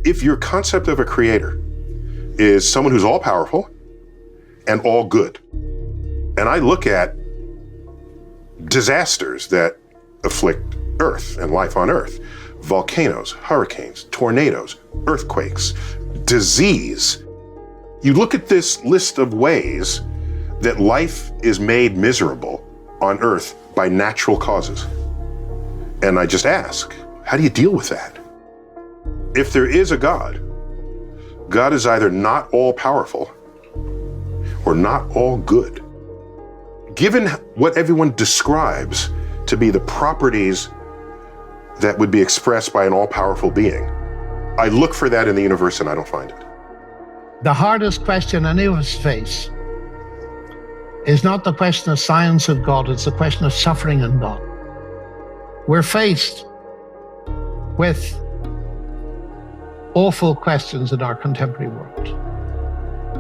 If your concept of a creator is someone who's all powerful and all good, and I look at disasters that afflict Earth and life on Earth, volcanoes, hurricanes, tornadoes, earthquakes, disease. You look at this list of ways that life is made miserable on Earth by natural causes. And I just ask, how do you deal with that? If there is a God, God is either not all powerful or not all good. Given what everyone describes to be the properties that would be expressed by an all-powerful being, I look for that in the universe and I don't find it. The hardest question any of us face is not the question of science and God, it's the question of suffering and God. We're faced with awful questions in our contemporary world.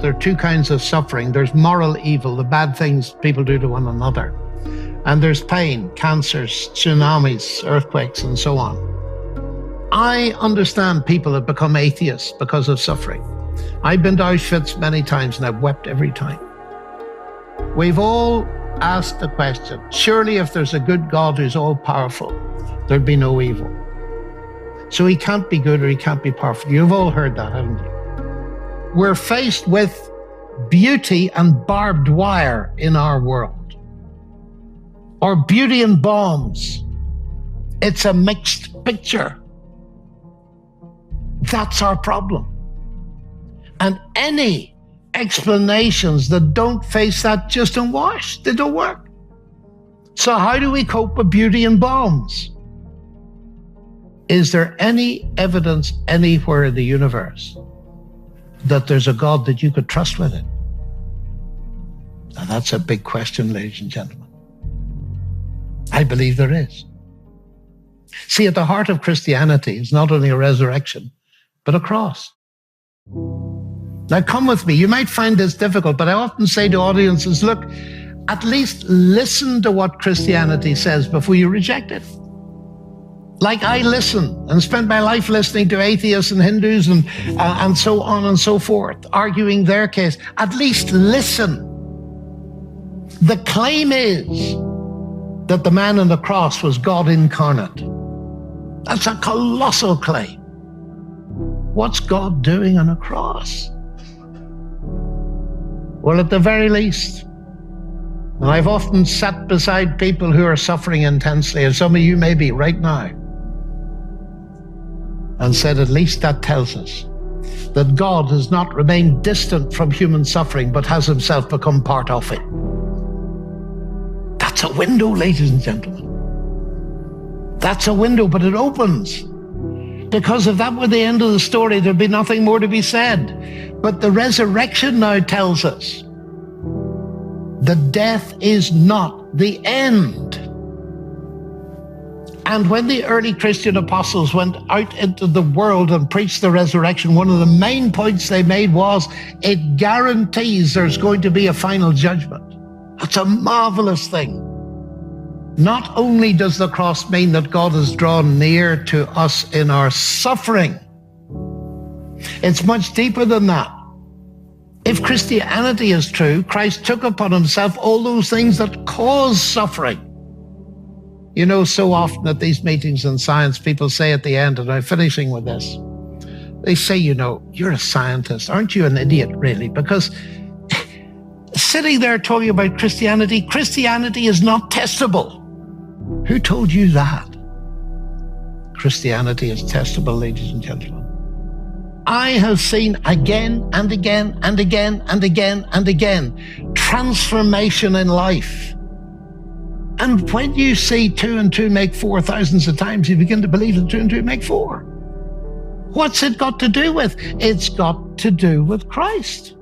There are two kinds of suffering. There's moral evil, the bad things people do to one another. And there's pain, cancers, tsunamis, earthquakes, and so on. I understand people have become atheists because of suffering. I've been to Auschwitz many times and I've wept every time. We've all asked the question, surely if there's a good God who's all powerful, there'd be no evil. So he can't be good or he can't be powerful. You've all heard that, haven't you? We're faced with beauty and barbed wire in our world. Or beauty and bombs. It's a mixed picture. That's our problem. And any explanations that don't face that just don't wash. They don't work. So how do we cope with beauty and bombs? Is there any evidence anywhere in the universe that there's a God that you could trust with it? Now that's a big question, ladies and gentlemen. I believe there is. See, at the heart of Christianity is not only a resurrection, but a cross. Now come with me. You might find this difficult, but I often say to audiences, look, at least listen to what Christianity says before you reject it. Like I listen and spent my life listening to atheists and Hindus and so on and so forth, arguing their case. At least listen. The claim is that the man on the cross was God incarnate. That's a colossal claim. What's God doing on a cross? Well, at the very least, and I've often sat beside people who are suffering intensely, and some of you may be right now, and said, at least that tells us that God has not remained distant from human suffering, but has himself become part of it. That's a window, ladies and gentlemen. That's a window, but it opens. Because if that were the end of the story, there'd be nothing more to be said. But the resurrection now tells us that death is not the end. And when the early Christian apostles went out into the world and preached the resurrection, one of the main points they made was it guarantees there's going to be a final judgment. That's a marvelous thing. Not only does the cross mean that God has drawn near to us in our suffering, it's much deeper than that. If Christianity is true, Christ took upon himself all those things that cause suffering. You know, so often at these meetings in science, people say at the end, and I'm finishing with this, they say, you know, you're a scientist. Aren't you an idiot, really? Because sitting there talking about Christianity, Christianity is not testable. Who told you that? Christianity is testable, ladies and gentlemen. I have seen again and again and again and again and again transformation in life. And when you see 2 and 2 make 4 thousands of times, you begin to believe that 2 and 2 make 4. What's it got to do with? It's got to do with Christ.